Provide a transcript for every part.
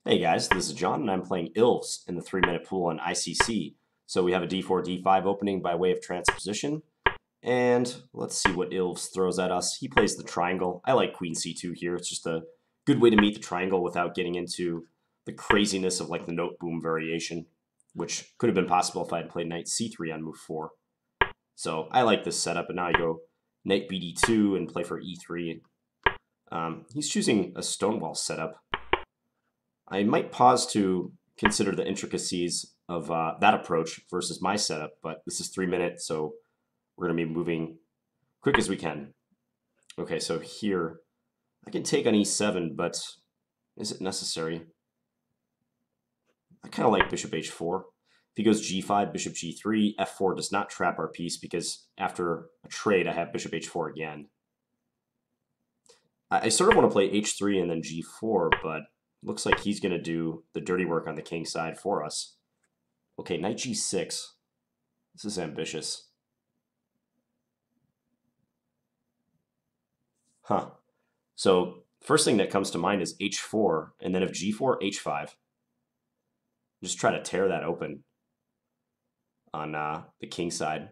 Hey guys, this is John, and I'm playing Ilves in the 3-minute pool on ICC. So we have a d4, d5 opening by way of transposition, and let's see what Ilves throws at us. He plays the triangle. I like queen c2 here. It's just a good way to meet the triangle without getting into the craziness of like the Noteboom variation, which could have been possible if I had played knight c3 on move 4. So I like this setup, and now I go knight bd2 and play for e3. He's choosing a Stonewall setup. I might pause to consider the intricacies of that approach versus my setup, but this is 3 minutes, so we're going to be moving quick as we can. Okay, so here, I can take on e7, but is it necessary? I kind of like bishop h4. If he goes g5, bishop g3, f4 does not trap our piece because after a trade, I have bishop h4 again. I sort of want to play h3 and then g4, but looks like he's going to do the dirty work on the king side for us. Okay, knight g6. This is ambitious. Huh. So first thing that comes to mind is h4, and then if g4, h5. Just try to tear that open on the king side.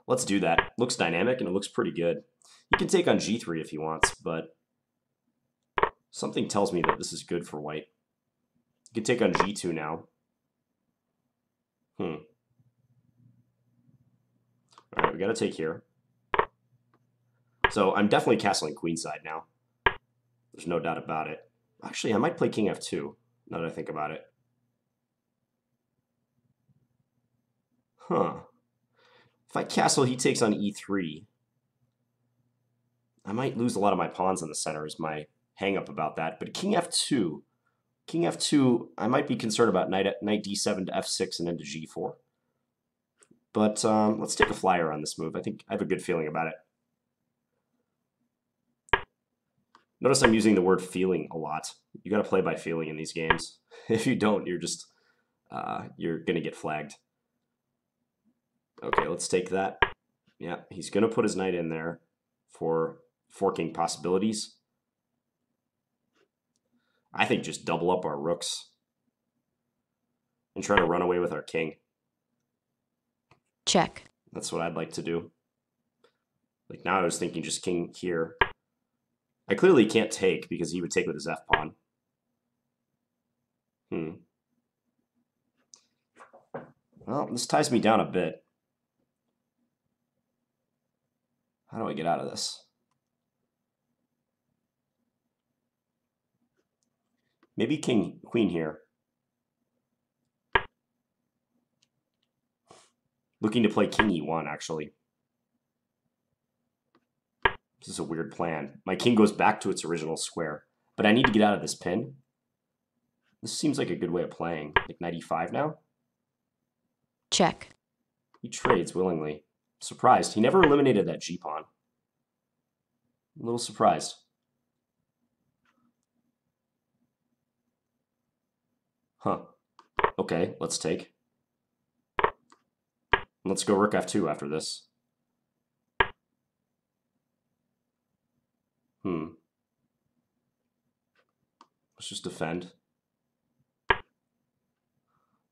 Let's do that. Looks dynamic, and it looks pretty good. He can take on g3 if he wants, but something tells me that this is good for white. You can take on g2 now. All right, we got to take here. So I'm definitely castling queenside now. There's no doubt about it. Actually, I might play king f2, now that I think about it. Huh. If I castle, he takes on e3. I might lose a lot of my pawns in the center is my hang up about that. But king f2, I might be concerned about knight d7 to f6 and into g4. But let's take a flyer on this move. I think I have a good feeling about it. Notice I'm using the word feeling a lot. You got to play by feeling in these games. If you don't, you're just you're gonna get flagged. Okay, let's take that. Yeah, he's gonna put his knight in there for forking possibilities. I think just double up our rooks and try to run away with our king. Check. That's what I'd like to do. Like now I was thinking just king here. I clearly can't take because he would take with his f-pawn. Well, this ties me down a bit. How do I get out of this? Maybe king, queen here. Looking to play king e1, actually. This is a weird plan. My king goes back to its original square, but I need to get out of this pin. This seems like a good way of playing. Like knight e5 now? Check. He trades willingly. Surprised. He never eliminated that g-pawn. A little surprised. Huh. Okay, let's take. Let's go rook f2 after this. Let's just defend.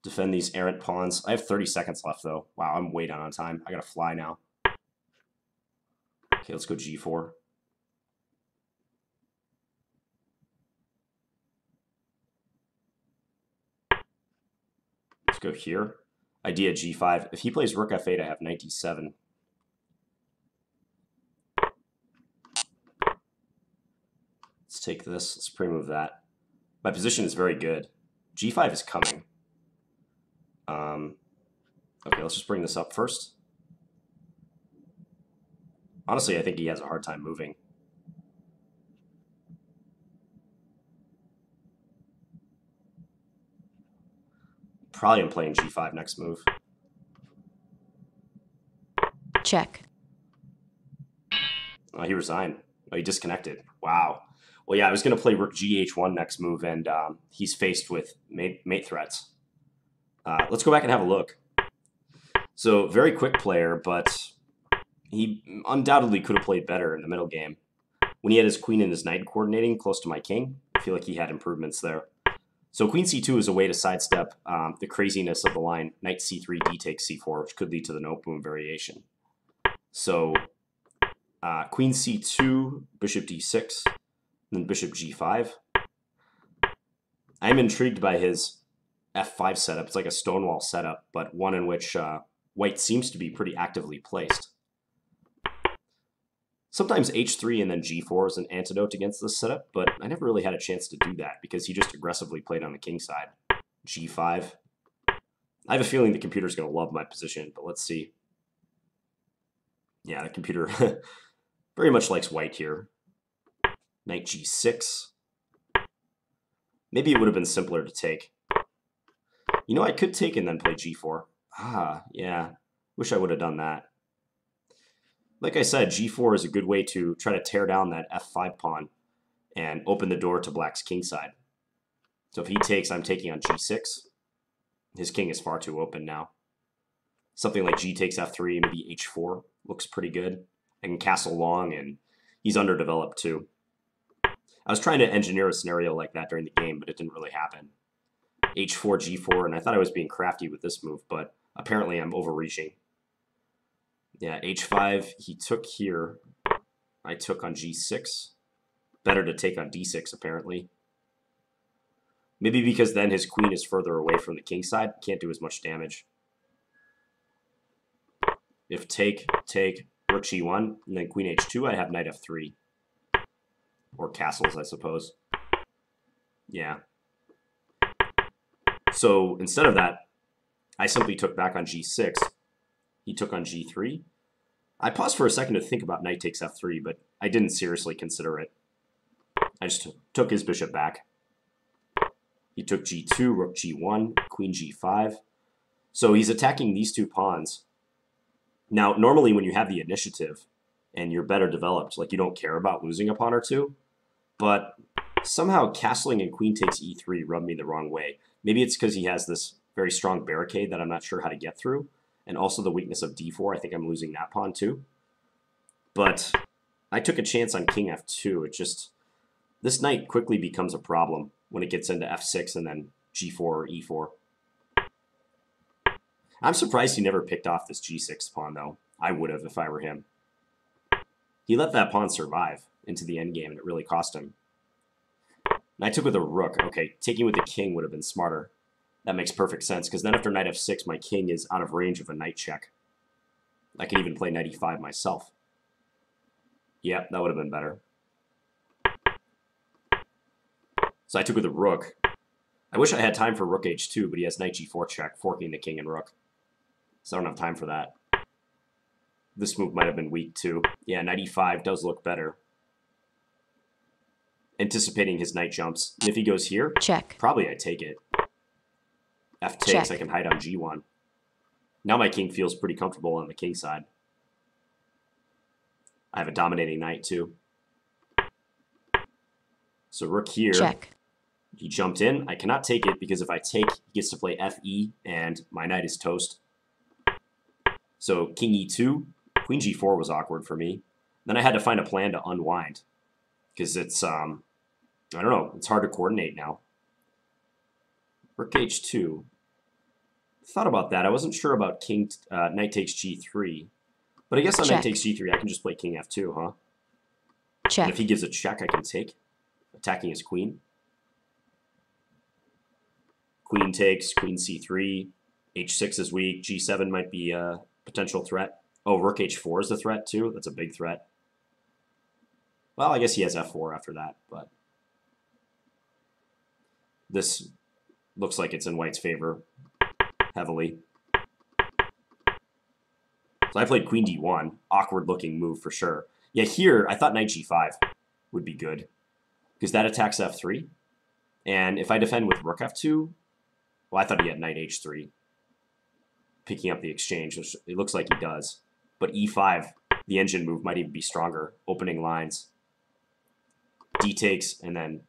Defend these errant pawns. I have 30 seconds left, though. Wow, I'm way down on time. I gotta fly now. Okay, let's go g4. Let's go here. Idea g5. If he plays rook f8, I have knight d7. Let's take this. Let's pre-move that. My position is very good. g5 is coming. Okay, let's just bring this up first. Honestly, I think he has a hard time moving. Probably am playing g5 next move. Check. Oh, he resigned. Oh, he disconnected. Wow. Well, yeah, I was going to play rook gh1 next move, and he's faced with mate threats. Let's go back and have a look. So, very quick player, but he undoubtedly could have played better in the middle game. When he had his queen and his knight coordinating close to my king, I feel like he had improvements there. So queen c2 is a way to sidestep the craziness of the line knight c3, d takes c4, which could lead to the Noteboom variation. So queen c2, bishop d6, then bishop g5. I'm intrigued by his f5 setup. It's like a Stonewall setup, but one in which white seems to be pretty actively placed. Sometimes h3 and then g4 is an antidote against this setup, but I never really had a chance to do that because he just aggressively played on the king side. g5. I have a feeling the computer's going to love my position, but let's see. Yeah, the computer very much likes white here. Knight g6. Maybe it would have been simpler to take. You know, I could take and then play g4. Yeah. Wish I would have done that. Like I said, g4 is a good way to try to tear down that f5 pawn and open the door to black's kingside. So if he takes, I'm taking on g6. His king is far too open now. Something like g takes f3, maybe h4 looks pretty good. I can castle long, and he's underdeveloped too. I was trying to engineer a scenario like that during the game, but it didn't really happen. h4, g4, and I thought I was being crafty with this move, but apparently I'm overreaching. Yeah, h5, he took here. I took on g6. Better to take on d6, apparently. Maybe because then his queen is further away from the king side, can't do as much damage. If take, rook g1, and then queen h2, I have knight f3. Or castles, I suppose. Yeah. So instead of that, I simply took back on g6. He took on g3. I paused for a second to think about knight takes f3, but I didn't seriously consider it. I just took his bishop back. He took g2, rook g1, queen g5. So he's attacking these two pawns. Now, normally when you have the initiative and you're better developed, like you don't care about losing a pawn or two, but somehow castling and queen takes e3 rubbed me the wrong way. Maybe it's because he has this very strong barricade that I'm not sure how to get through. And also the weakness of d4. I think I'm losing that pawn too. But I took a chance on king f2. It just, this knight quickly becomes a problem when it gets into f6 and then g4 or e4. I'm surprised he never picked off this g6 pawn, though. I would have if I were him. He let that pawn survive into the endgame, and it really cost him. And I took with a rook. Okay, taking with the king would have been smarter. That makes perfect sense, because then after knight f6, my king is out of range of a knight check. I can even play knight e5 myself. Yeah, that would have been better. So I took with a rook. I wish I had time for rook h2, but he has knight g4 check, forking the king and rook. So I don't have time for that. This move might have been weak too. Yeah, knight e5 does look better. Anticipating his knight jumps. And if he goes here, check. Probably I take it. F takes, I can hide on g1. Now my king feels pretty comfortable on the king side. I have a dominating knight too. So rook here. Check. He jumped in. I cannot take it because if I take, he gets to play fe, and my knight is toast. So king e2. Queen g4 was awkward for me. Then I had to find a plan to unwind. Because it's, I don't know, it's hard to coordinate now. Rook h2. Thought about that. I wasn't sure about king, knight takes g3. But I guess on knight takes g3, I can just play king f2, huh? Check. And if he gives a check, I can take, attacking his queen. Queen takes, queen c3, h6 is weak, g7 might be a potential threat. Oh, rook h4 is the threat too? That's a big threat. Well, I guess he has f4 after that, but this looks like it's in white's favor heavily. So I played queen d1. Awkward looking move for sure. Yeah, here I thought knight g5 would be good because that attacks f3. And if I defend with rook f2, well, I thought he had knight h3, picking up the exchange, which it looks like he does. But e5, the engine move, might even be stronger, opening lines. D takes, and then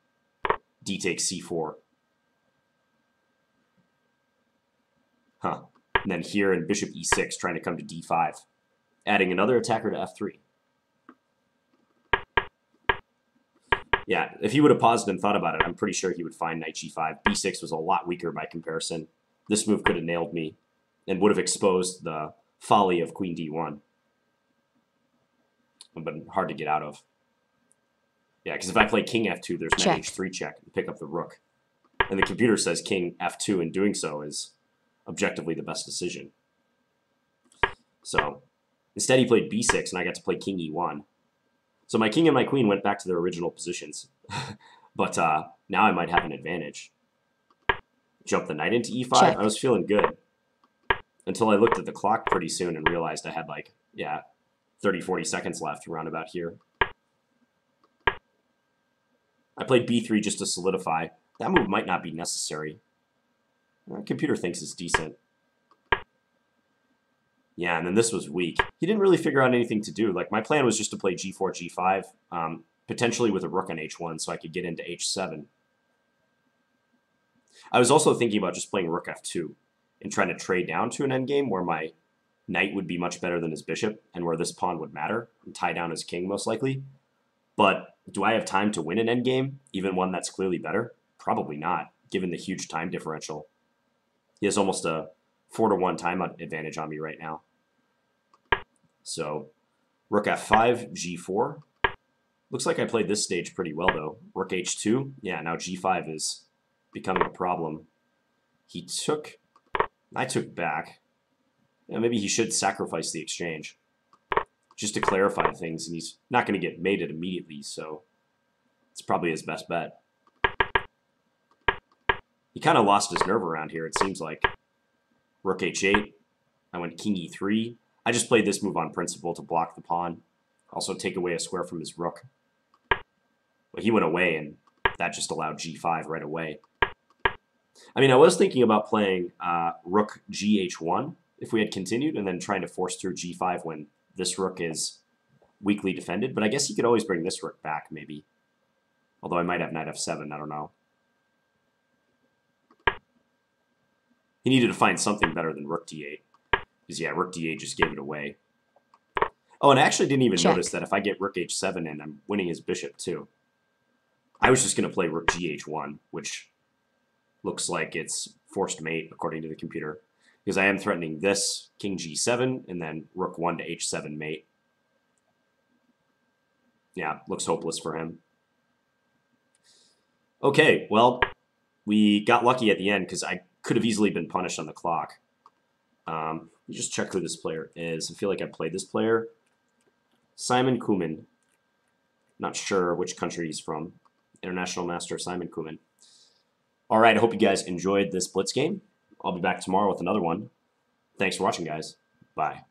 D takes c4. Huh. And then here in bishop e6, trying to come to d5, adding another attacker to f3. Yeah, if he would have paused and thought about it, I'm pretty sure he would find knight g5. b6 was a lot weaker by comparison. This move could have nailed me and would have exposed the folly of queen d1. But hard to get out of. Yeah, because if I play king f2, there's knight h3 check and pick up the rook. And the computer says king f2, and doing so is objectively the best decision. So instead he played b6, and I got to play king e1. So my king and my queen went back to their original positions. But now I might have an advantage. Jump the knight into e5. Check. I was feeling good. Until I looked at the clock pretty soon and realized I had, like, yeah, 30, 40 seconds left around about here. I played b3 just to solidify. That move might not be necessary. The computer thinks it's decent. Yeah, and then this was weak. He didn't really figure out anything to do. Like, my plan was just to play g4, g5, potentially with a rook on h1 so I could get into h7. I was also thinking about just playing rook f2 and trying to trade down to an endgame where my knight would be much better than his bishop and where this pawn would matter and tie down his king most likely. But do I have time to win an endgame, even one that's clearly better? Probably not, given the huge time differential. He has almost a 4-to-1 time advantage on me right now. So, rook f5, g4. Looks like I played this stage pretty well, though. Rook h2. Yeah, now g5 is becoming a problem. He took... I took back. Yeah, maybe he should sacrifice the exchange. Just to clarify things, and he's not going to get mated immediately, so it's probably his best bet. He kind of lost his nerve around here, it seems like. Rook h8. I went king e3. I just played this move on principle to block the pawn. Also take away a square from his rook. But he went away, and that just allowed g5 right away. I mean, I was thinking about playing rook gh1 if we had continued, and then trying to force through g5 when this rook is weakly defended. But I guess he could always bring this rook back, maybe. Although I might have knight f7, I don't know. He needed to find something better than rook d8. Because, yeah, rook d8 just gave it away. Oh, and I actually didn't even notice that if I get rook h7 in, I'm winning his bishop, too. I was just going to play rook gh1, which looks like it's forced mate, according to the computer. Because I am threatening this, king g7, and then rook 1 to h7 mate. Yeah, looks hopeless for him. Okay, well, we got lucky at the end because I could have easily been punished on the clock. Let me just check who this player is. I feel like I played this player. Simon Kumin. Not sure which country he's from. International Master Simon Kumin. All right, I hope you guys enjoyed this Blitz game. I'll be back tomorrow with another one. Thanks for watching, guys. Bye.